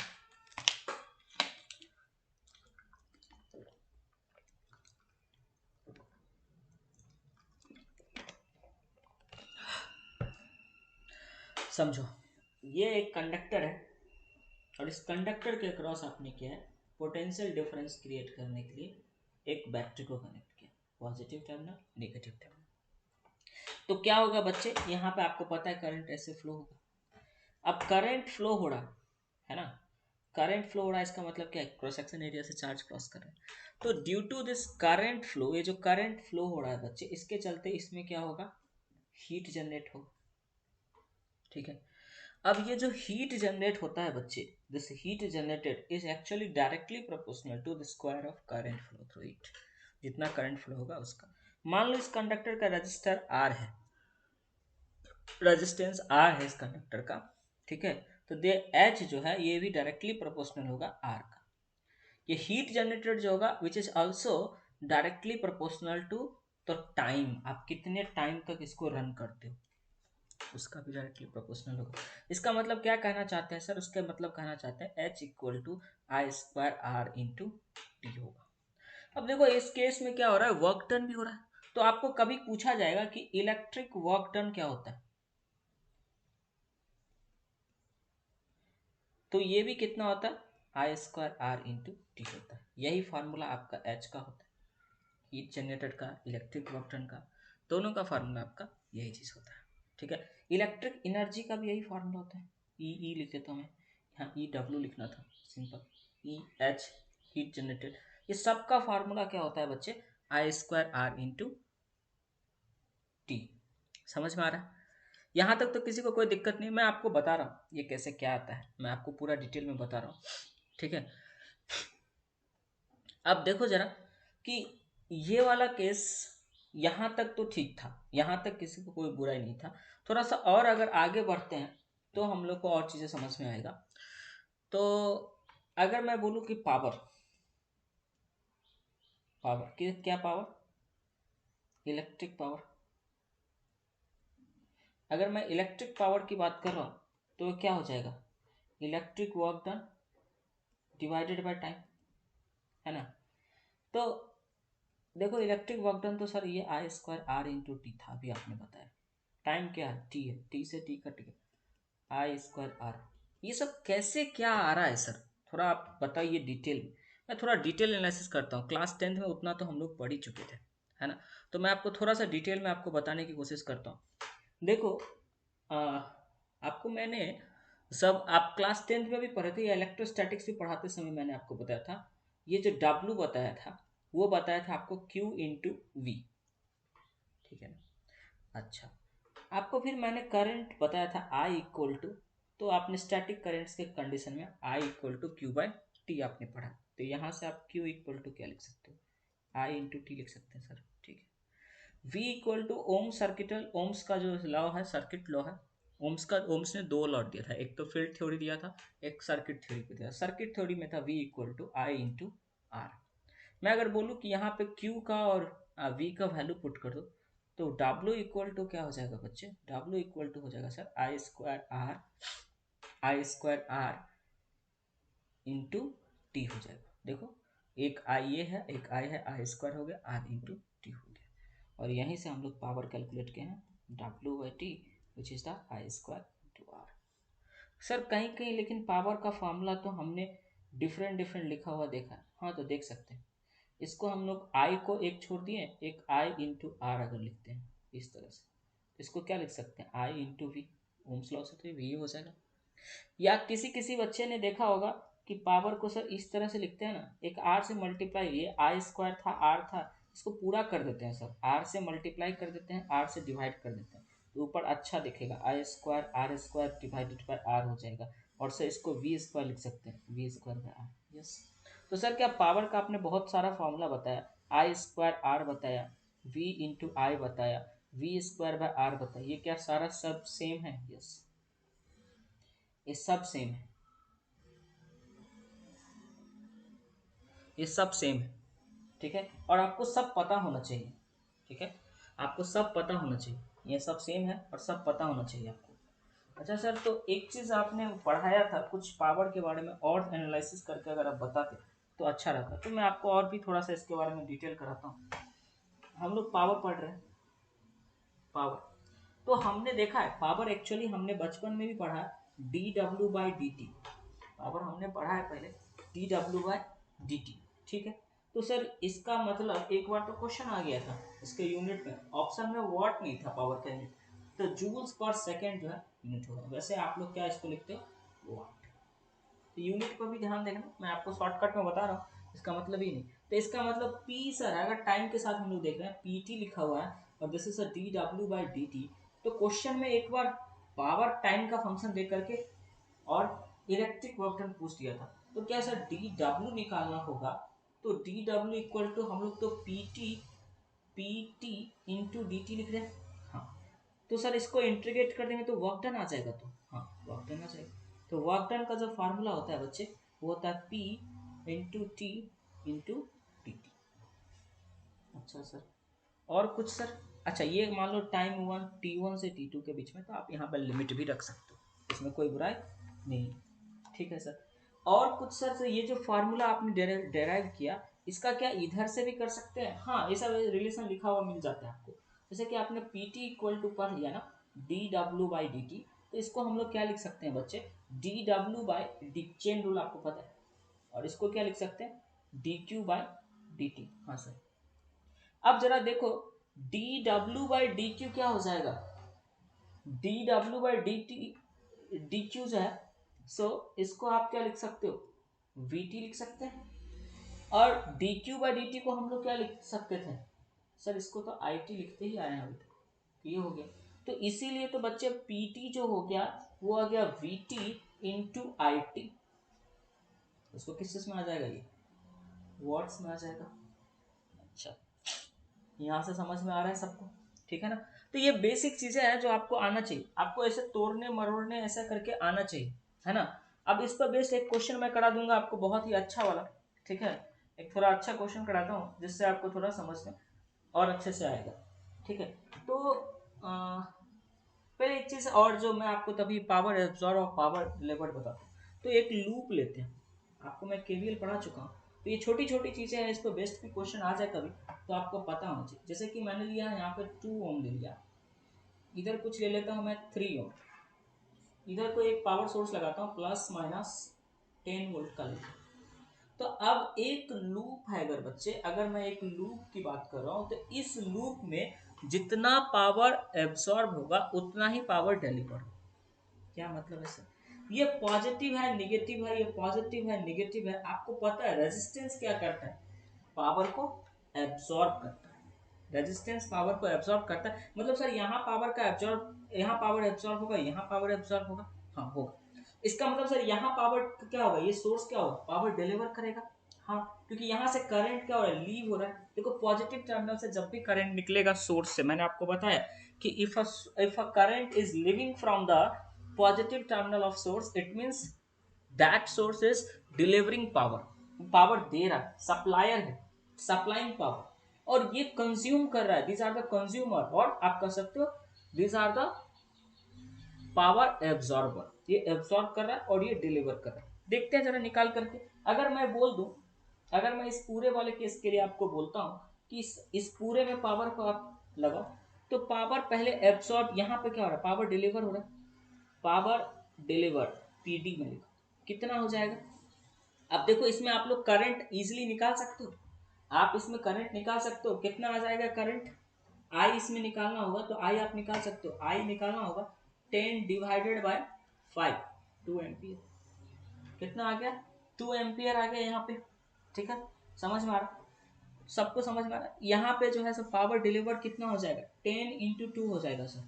समझो, ये एक कंडक्टर है, और इस कंडक्टर के अक्रॉस आपने क्या है, पोटेंशियल डिफरेंस क्रिएट करने के लिए एक बैटरी को कनेक्ट किया, पॉजिटिव टर्मिनल, नेगेटिव टर्मिनल। तो क्या होगा बच्चे, यहाँ पे आपको पता है करंट ऐसे फ्लो होगा। अब करंट फ्लो हो रहा है ना, करंट फ्लो हो रहा है, इसका मतलब क्या है, क्रॉस सेक्शन एरिया से चार्ज क्रॉस कर रहा है। तो due to this current flow, ये जो करंट फ्लो हो रहा है बच्चे, इसके चलते इसमें क्या होगा, हीट जनरेट होगा। ठीक है, अब ये जो हीट जनरेट होता है बच्चे, this heat generated is actually directly proportional to the square of current flow through it. जितना करंट फ्लो होगा उसका, मान लो इस कंडक्टर का रजिस्टर आर है, रेजिस्टेंस आर है इस कंडक्टर का। ठीक है, तो दे एच जो है ये भी डायरेक्टली प्रोपोर्शनल होगा आर का। ये हीट जनरेटेड जो होगा which is also directly proportional to the time, आप कितने टाइम तक इसको रन करते हो। उसका भी डायरेक्टली प्रोपोर्शनल होगा। इसका मतलब क्या कहना चाहते हैं सर? उसके मतलब कहना चाहते हैं H equal to I square R into T होगा। अब देखो इस केस में क्या हो रहा है, वर्क डन भी हो रहा है। तो आपको कभी पूछा जाएगा कि इलेक्ट्रिक वर्क डन क्या होता है, तो ये भी कितना होता है, आई स्क्वायर आर इंटू टी होता है। यही फार्मूला आपका एच का होता है, हीट जनरेटेड का, इलेक्ट्रिक वर्क डन का, दोनों का फार्मूला आपका यही चीज़ होता है। ठीक है, इलेक्ट्रिक एनर्जी का भी यही फार्मूला होता है। ई लिख देता हूँ मैं यहाँ, ई डब्ल्यू लिखना था simple, E H heat generated, ये सब का फार्मूला क्या होता है बच्चे, आई स्क्वायर आर इंटू टी। समझ में आ रहा है? यहाँ तक तो किसी को कोई दिक्कत नहीं, मैं आपको बता रहा हूँ ये कैसे क्या आता है, मैं आपको पूरा डिटेल में बता रहा हूँ। ठीक है, अब देखो जरा कि ये वाला केस यहाँ तक तो ठीक था, यहाँ तक किसी को कोई बुराई नहीं था। थोड़ा सा और अगर आगे बढ़ते हैं तो हम लोग को और चीज़ें समझ में आएगा। तो अगर मैं बोलूँ कि पावर, पावर कि क्या पावर, इलेक्ट्रिक पावर, अगर मैं इलेक्ट्रिक पावर की बात कर रहा हूँ तो क्या हो जाएगा, electric work done divided by time, है ना। तो देखो इलेक्ट्रिक वर्क डन तो सर ये आई स्क्वायर आर इंटू टी था, अभी आपने बताया। टाइम क्या है, टी है, टी से टी कट गया, आई स्क्वायर आर। ये सब कैसे क्या आ रहा है सर, थोड़ा आप बताइए डिटेल में। मैं थोड़ा डिटेल एनालिसिस करता हूँ, क्लास 10th में उतना तो हम लोग पढ़ ही चुके थे, है ना। तो मैं आपको थोड़ा सा डिटेल में आपको बताने की कोशिश करता हूँ। देखो आ, आपको मैंने सब, आप क्लास 10th में भी पढ़े थे या इलेक्ट्रोस्टैटिक्स भी पढ़ाते समय मैंने आपको बताया था, ये जो डब्लू बताया था वो बताया था आपको Q इंटू वी, ठीक है ना। अच्छा, आपको फिर मैंने करंट बताया था I इक्वल टू, तो आपने स्टैटिक करंट्स के कंडीशन में I equal to Q by T आपने पढ़ा, तो यहाँ से आप Q इक्वल टू क्या लिख सकते हो, I इंटू टी लिख सकते हैं सर। ठीक है, V equal to ohm circuital, Ohm's का जो लॉ है, सर्किट लॉ है, ओम्स का, ओम्स ने दो लॉ दिया था, एक तो फील्ड थ्योरी दिया था, एक सर्किट थ्योरी को दिया था। सर्किट थ्योरी में था V equal to I into R. मैं अगर बोलूँ कि यहाँ पे Q का और V का वैल्यू पुट कर दो, तो W इक्वल टू क्या हो जाएगा बच्चे, W इक्वल टू हो जाएगा sir I square R into T हो जाएगा। देखो एक आई ये है, एक आई है, आई स्क्वायर हो गया, आर इंटू टी हो गया। और यहीं से हम लोग पावर कैलकुलेट किए हैं, W by T which is the I square into R. Sir कहीं कहीं लेकिन पावर का फॉर्मूला तो हमने डिफरेंट डिफरेंट लिखा हुआ देखा है। हाँ तो देख सकते हैं, इसको हम लोग आई को एक छोड़ दिए, एक आई इंटू आर अगर लिखते हैं इस तरह से, तो इसको क्या लिख सकते हैं, आई इंटू वी, ओम्स लॉ से तो वी हो जाएगा। या किसी किसी बच्चे ने देखा होगा कि पावर को सर इस तरह से लिखते हैं ना, एक आर से मल्टीप्लाई, ये आई स्क्वायर था आर था, इसको पूरा कर देते हैं सर, आर से मल्टीप्लाई कर देते हैं, आर से डिवाइड कर देते हैं, तो ऊपर अच्छा दिखेगा, I square R square divided by R हो जाएगा। और सर इसको वी स्क्वायर लिख सकते हैं, V square by R. Yes, तो सर क्या पावर का आपने बहुत सारा फॉर्मूला बताया, आई स्क्वायर आर बताया, वी इंटू आई बताया, वी स्क्वायर बाय आर बताया, ये क्या सारा सब सेम है? यस, ये सब सेम है, ये सब सेम है। ठीक है, और आपको सब पता होना चाहिए। ठीक है, आपको सब पता होना चाहिए, ये सब सेम है और सब पता होना चाहिए आपको। अच्छा सर, तो एक चीज़ आपने पढ़ाया था कुछ पावर के बारे में, और एनालिसिस करके अगर आप बताते तो अच्छा रहता, तो मैं आपको और भी थोड़ा सा इसके बारे में डिटेल कराता हूँ। हम लोग पावर पढ़ रहे हैं, पावर, तो हमने देखा है पावर, एक्चुअली हमने बचपन में भी पढ़ा है D W by D T, power हमने पढ़ा है पहले D W by D T. ठीक है, तो सर इसका मतलब एक बार तो क्वेश्चन आ गया था इसके यूनिट में, ऑप्शन में वॉट नहीं था पावर का यूनिट, तो जूल्स पर सेकेंड जो है यूनिट होगा, वैसे आप लोग क्या इसको लिखते हो, वाट। तो यूनिट पर भी ध्यान देखना, मैं आपको शॉर्टकट में बता रहा हूँ, इसका मतलब ही नहीं। तो इसका मतलब पी सर, अगर टाइम के साथ हम लोग देख रहे हैं पी टी लिखा हुआ है और this is D W by D T, तो क्वेश्चन में एक बार पावर टाइम का फंक्शन देख करके और इलेक्ट्रिक वर्क डन पूछ दिया था, तो क्या सर डी डब्ल्यू निकालना होगा, तो डी डब्ल्यू इक्वल टू हम लोग तो P T into D T लिख रहे हैं। हाँ, तो सर इसको इंटीग्रेट कर देंगे तो वर्क डन आ जाएगा, तो हाँ वर्क डन आ जाएगा। तो वर्क डन का जो फार्मूला होता है बच्चे, वो होता है P into T into D T. अच्छा सर, और कुछ सर? अच्छा ये मान लो टाइम वन T1 से T2 के बीच में, तो आप यहाँ पर लिमिट भी रख सकते हो, इसमें कोई बुराई नहीं। ठीक है सर। और कुछ सर ये जो फार्मूला आपने डेराइव किया, इसका क्या इधर से भी कर सकते हैं? हाँ, ये सब रिलेशन लिखा हुआ मिल जाता है आपको। जैसे कि आपने PT इक्वल टू पढ़ लिया ना, dW/dt, तो इसको हम लोग क्या लिख सकते हैं बच्चे, dW/d, चेन रूल आपको पता है, और इसको क्या लिख सकते हैं, dQ/dt। हाँ सर। अब जरा देखो dW/dQ क्या हो जाएगा, dW/dt जो है, सो इसको आप क्या लिख सकते हो, VT लिख सकते हैं। और dQ/dt को हम लोग क्या लिख सकते थे सर, इसको तो IT लिखते ही आए हैं अभी तक, ये हो गया। तो इसीलिए तो बच्चे PT जो हो गया वो आ गया VT इंटू IT। उसको किस चीज में आ जाएगा, ये वॉट्स में आ जाएगा। अच्छा, यहाँ से समझ में आ रहा है सबको, ठीक है ना। तो ये बेसिक चीजें हैं जो आपको आना चाहिए, आपको ऐसे तोड़ने मरोड़ने ऐसा करके आना चाहिए, है ना। अब इस पर बेस्ड एक क्वेश्चन मैं करा दूंगा आपको, बहुत ही अच्छा वाला, ठीक है। एक थोड़ा अच्छा क्वेश्चन कराता हूँ जिससे आपको थोड़ा समझ में और अच्छे से आएगा, ठीक है। तो पहले एक चीज और जो मैं आपको तभी पावर एब्जॉर्ब और पावर डिलीवर्ड बताता हूँ। तो एक लूप लेते हैं, आपको मैं KVL पढ़ा चुका हूँ, तो ये छोटी छोटी चीजें हैं, इस पर बेस्ड भी क्वेश्चन आ जाए कभी, तो आपको पता होना चाहिए। जैसे कि मैंने लिया है यहाँ पे 2 ओम ले लिया, इधर कुछ ले लेता हूँ मैं 3 ओम, इधर को एक पावर सोर्स लगाता हूँ प्लस माइनस 10 वोल्ट का लेता हूँ। तो अब एक लूप है, अगर बच्चे, अगर मैं एक लूप की बात कर रहा हूँ, तो इस लूप में जितना पावर एब्सॉर्ब होगा उतना ही पावर डिलीवर होगा। क्या मतलब है सर, ये पॉजिटिव है निगेटिव है, ये पॉजिटिव है निगेटिव है। आपको पता है रेजिस्टेंस क्या करता है, पावर को एब्सॉर्ब करता है। रेजिस्टेंस पावर को एब्सॉर्ब करता है, मतलब सर यहाँ पावर का एब्सॉर्ब, यहाँ पावर एब्सॉर्ब होगा, यहाँ पावर एब्सॉर्ब होगा, हाँ होगा। इसका मतलब सर यहाँ पावर क्या होगा, ये सोर्स क्या होगा, पावर डिलीवर करेगा। हाँ, क्योंकि यहाँ से करंट क्या हो रहा है, लीव हो रहा है। देखो पॉजिटिव टर्मिनल से जब भी करंट निकलेगा सोर्स से, मैंने आपको बताया कि if a current is living from the positive terminal of source, it means that source is delivering power, power दे रहा है, सप्लायर है, सप्लाइंग पावर, और ये कंज्यूम कर रहा है, दीज आर द कंज्यूमर, और आप कह सकते हो these are the power absorber. ये एब्जॉर्ब कर रहा है और ये डिलीवर कर रहा है। देखते हैं जरा निकाल करके, अगर मैं बोल दूं, अगर मैं इस पूरे वाले केस के लिए आपको बोलता हूं कि इस पूरे में पावर को आप लगाओ, तो पावर पहले एब्सॉर्ब, यहाँ पे क्या हो रहा है, पावर डिलीवर हो रहा है, पावर डिलीवर PD में लिखो, कितना हो जाएगा। अब देखो इसमें आप लोग करंट इजीली निकाल सकते हो, आप इसमें करंट निकाल सकते हो, कितना आ जाएगा करंट, आई इसमें निकालना होगा, तो आई आप निकाल सकते हो, आई निकालना होगा 10 डिवाइडेड बाय 5, 2 एम्पियर, कितना आ गया, 2 एम्पियर आ गया यहाँ पे, ठीक है। समझ में आ रहा, सबको समझ में आ रहा। यहाँ पे जो है सर पावर डिलीवर कितना हो जाएगा, 10 इंटू 2 हो जाएगा सर,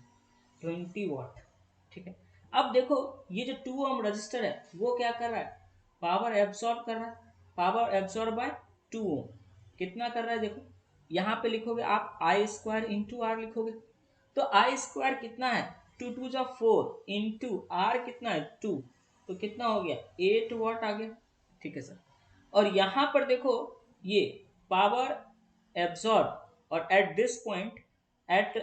20 वाट, ठीक है। अब देखो ये जो 2 ओम रजिस्टर है वो क्या कर रहा है, पावर एब्सॉर्ब कर रहा है, पावर एब्सॉर्ब बाय 2 ओम, कितना कर रहा है देखो, यहाँ पे लिखोगे आप आई स्क्वायर इंटू आर लिखोगे, तो आई स्क्वायर कितना है, 2 2 जा 4 इंटू आर कितना है 2, तो कितना हो गया 8 वाट आ गया, ठीक है सर। और यहाँ पर देखो ये पावर एब्सॉर्ब, और एट दिस पॉइंट एट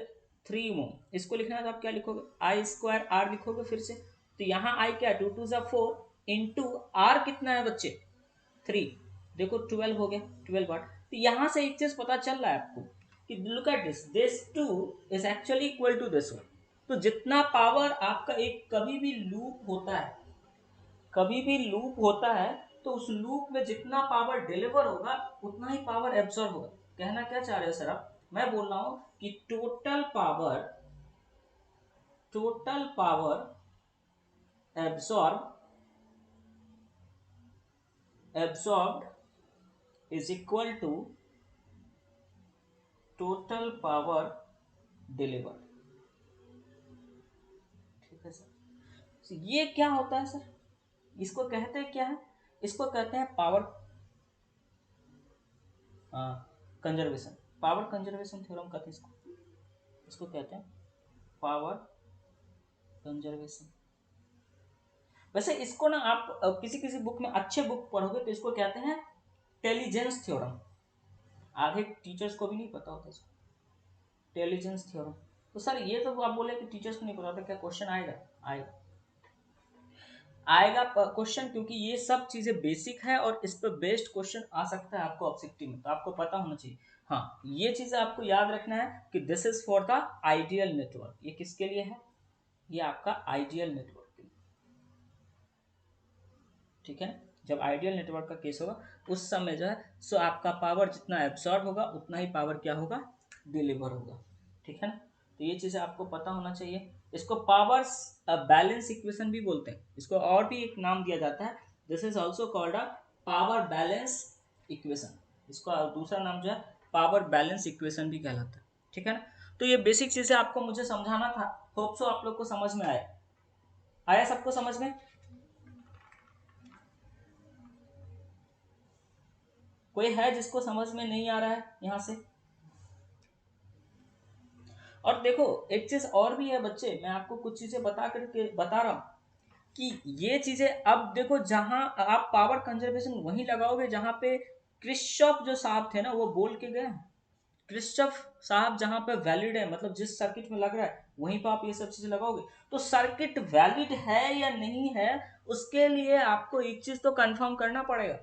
3 ओम, इसको लिखना है तो आप क्या लिखोगे, आई स्क्वायर आर लिखोगे फिर से, तो यहाँ आई क्या, 2 2 जा 4 इंटू आर कितना है बच्चे 3, देखो 12 हो गया, 12 वाट। तो यहाँ से एक चीज पता चल रहा है आपको कि look at this 2 is actually equal to this one. तो जितना पावर आपका एक कभी भी लूप होता है, कभी भी लूप होता है, तो उस लूप में जितना पावर डिलीवर होगा उतना ही पावर एब्सॉर्ब होगा। कहना क्या चाह रहे हो सर आप, मैं बोल रहा हूं कि total power absorbed is equal to total power delivered, ठीक है सर। तो ये क्या होता है सर, इसको कहते हैं क्या है, इसको कहते हैं power conservation, power conservation theorem कहते हैं इसको, इसको कहते हैं पावर कंजर्वेशन। वैसे इसको ना आप किसी किसी बुक में, अच्छे बुक पढ़ोगे तो इसको कहते हैं टेलीजेंस थ्योरम, आधे टीचर्स को भी नहीं पता होता इसको, इंटेलिजेंस थ्योरम। तो सर ये तो आप बोले कि टीचर्स को नहीं पता था, क्या क्वेश्चन आएगा? आएगा, आएगा क्वेश्चन, क्योंकि ये सब चीजें बेसिक है और इस पर बेस्ड क्वेश्चन आ सकता है आपको ऑब्जेक्टिव में, तो आपको पता होना चाहिए। हाँ, ये चीजें आपको याद रखना है कि this is for the ideal network. ये किसके लिए है? ये आपका आइडियल नेटवर्क के लिए, ठीक है। जब आइडियल नेटवर्क का केस होगा उस समय जो है सो आपका पावर जितना एब्सॉर्ब होगा उतना ही पावर क्या होगा? डिलीवर होगा, ठीक है ना। तो ये चीज़ें आपको पता होना चाहिए। इसको पावर बैलेंस इक्वेशन भी बोलते हैं, इसको और भी एक नाम दिया जाता है, this is also called a power balance equation. इसका दूसरा नाम जो है पावर बैलेंस इक्वेशन भी कहलाता है, ठीक है ना। तो ये बेसिक चीज़ें आपको मुझे समझाना था, होप सो आप लोग को समझ में आया। आया सबको समझ में? कोई है जिसको समझ में नहीं आ रहा है यहाँ से? और देखो एक चीज और भी है बच्चे, मैं आपको कुछ चीजें बता करके बता रहा हूँ कि ये चीजें अब देखो, जहां आप पावर कंजर्वेशन वहीं लगाओगे जहां पे क्रिश्चॉफ जो साहब थे ना वो बोल के गए। क्रिश्चॉफ साहब जहां पे वैलिड है, मतलब जिस सर्किट में लग रहा है वहीं पर आप ये सब चीजें लगाओगे। तो सर्किट वैलिड है या नहीं है, उसके लिए आपको एक चीज तो कंफर्म करना पड़ेगा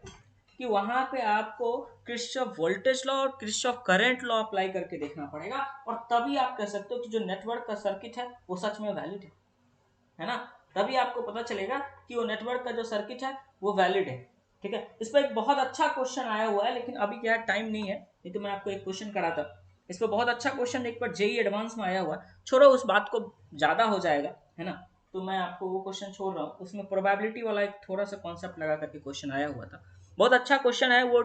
कि वहां पे आपको क्रिश्चॉफ वोल्टेज लॉ और क्रिश्चॉफ करंट लॉ अप्लाई करके देखना पड़ेगा, और तभी आप कह सकते हो कि जो नेटवर्क का सर्किट है वो सच में वैलिड है ना। तभी आपको पता चलेगा कि वो नेटवर्क का जो सर्किट है वो वैलिड है, ठीक है। इस पर एक बहुत अच्छा क्वेश्चन आया हुआ है, लेकिन अभी क्या टाइम नहीं है, नहीं तो मैं आपको एक क्वेश्चन कराता। इस पर बहुत अच्छा क्वेश्चन एक बार जेई एडवांस में आया हुआ है, छोड़ो उस बात को, ज्यादा हो जाएगा है ना। तो मैं आपको वो क्वेश्चन छोड़ रहा हूँ, उसमें प्रोबेबिलिटी वाला एक थोड़ा सा कॉन्सेप्ट लगा करके क्वेश्चन आया हुआ था। बहुत अच्छा क्वेश्चन है वो,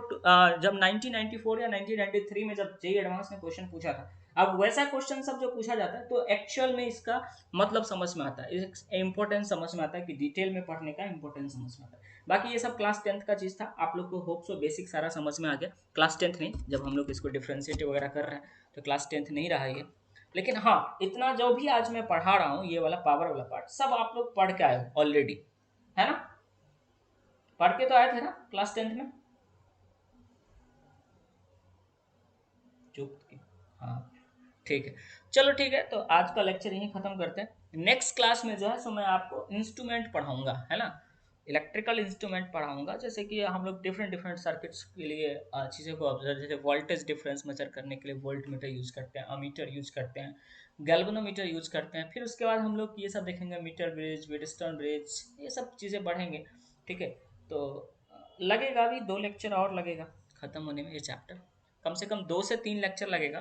जब 1994 या 1993 में जब जेई एडवांस ने क्वेश्चन पूछा था। अब वैसा क्वेश्चन सब जो पूछा जाता है तो एक्चुअल में इसका मतलब समझ में आता है, इंपॉर्टेंस समझ में आता है कि डिटेल में पढ़ने का इंपॉर्टेंस समझ में आता है। बाकी ये सब क्लास 10th का चीज़ था, आप लोग को होप सो बेसिक सारा समझ में आ गया। क्लास 10th नहीं, जब हम लोग इसको डिफ्रेंशिएट वगैरह कर रहे हैं तो क्लास 10th नहीं रहा ये। लेकिन हाँ, इतना जो भी आज मैं पढ़ा रहा हूँ ये वाला पावर वाला पार्ट सब आप लोग पढ़ के आए हो ऑलरेडी, है ना। पढ़ के तो आए थे ना क्लास 10th में? चुप की, हाँ, ठीक है। चलो ठीक है, तो आज का लेक्चर यहीं खत्म करते हैं। नेक्स्ट क्लास में जो है सो मैं आपको इंस्ट्रूमेंट पढ़ाऊंगा, है ना। इलेक्ट्रिकल इंस्ट्रूमेंट पढ़ाऊंगा, जैसे कि हम लोग डिफरेंट डिफरेंट सर्किट्स के लिए चीज़ों को ऑब्जर्व, जैसे वोल्टेज डिफरेंस मेजर करने के लिए वोल्ट मीटर यूज करते हैं, अमीटर यूज करते हैं, गैल्वेनोमीटर यूज करते हैं। फिर उसके बाद हम लोग ये सब देखेंगे, मीटर ब्रिज, व्हीटस्टोन ब्रिज, ये सब चीज़ें बढ़ेंगे, ठीक है। तो लगेगा अभी 2 लेक्चर और लगेगा खत्म होने में ये चैप्टर, कम से कम 2 से 3 लेक्चर लगेगा,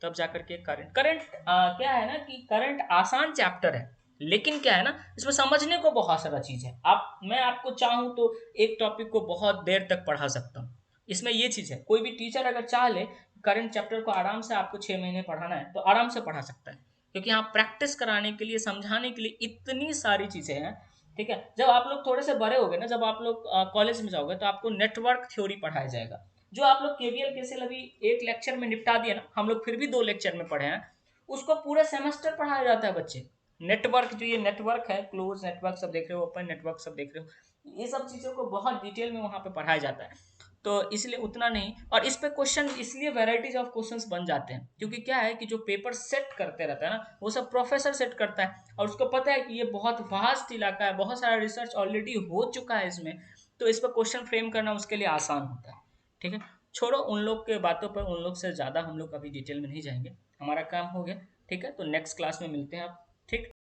तब जाकर के करंट करंट क्या है ना कि करंट आसान चैप्टर है, लेकिन क्या है ना इसमें समझने को बहुत सारा चीज है। आप, मैं आपको चाहूँ तो एक टॉपिक को बहुत देर तक पढ़ा सकता हूँ। इसमें ये चीज है, कोई भी टीचर अगर चाह ले करंट चैप्टर को आराम से आपको 6 महीने पढ़ाना है तो आराम से पढ़ा सकता है, क्योंकि यहाँ प्रैक्टिस कराने के लिए, समझाने के लिए इतनी सारी चीजें हैं, ठीक है। जब आप लोग थोड़े से बड़े हो गए ना, जब आप लोग कॉलेज में जाओगे तो आपको नेटवर्क थ्योरी पढ़ाया जाएगा, जो आप लोग केवीएल केसीएल अभी एक लेक्चर में निपटा दिया ना, हम लोग फिर भी 2 लेक्चर में पढ़े हैं, उसको पूरे सेमेस्टर पढ़ाया जाता है बच्चे। नेटवर्क, जो ये नेटवर्क है, क्लोज नेटवर्क सब देख रहे हो, ओपन नेटवर्क सब देख रहे हो, ये सब चीज़ों को बहुत डिटेल में वहाँ पे पढ़ाया जाता है। तो इसलिए उतना नहीं, और इस पे क्वेश्चन इसलिए वैराइटीज ऑफ क्वेश्चंस बन जाते हैं, क्योंकि क्या है कि जो पेपर सेट करते रहता है ना वो सब प्रोफेसर सेट करता है, और उसको पता है कि ये बहुत वास्ट इलाका है, बहुत सारा रिसर्च ऑलरेडी हो चुका है इसमें, तो इस पर क्वेश्चन फ्रेम करना उसके लिए आसान होता है, ठीक है। छोड़ो उन लोग के बातों पर, उन लोग से ज़्यादा हम लोग अभी डिटेल में नहीं जाएंगे, हमारा काम हो गया, ठीक है। तो नेक्स्ट क्लास में मिलते हैं आप, ठीक।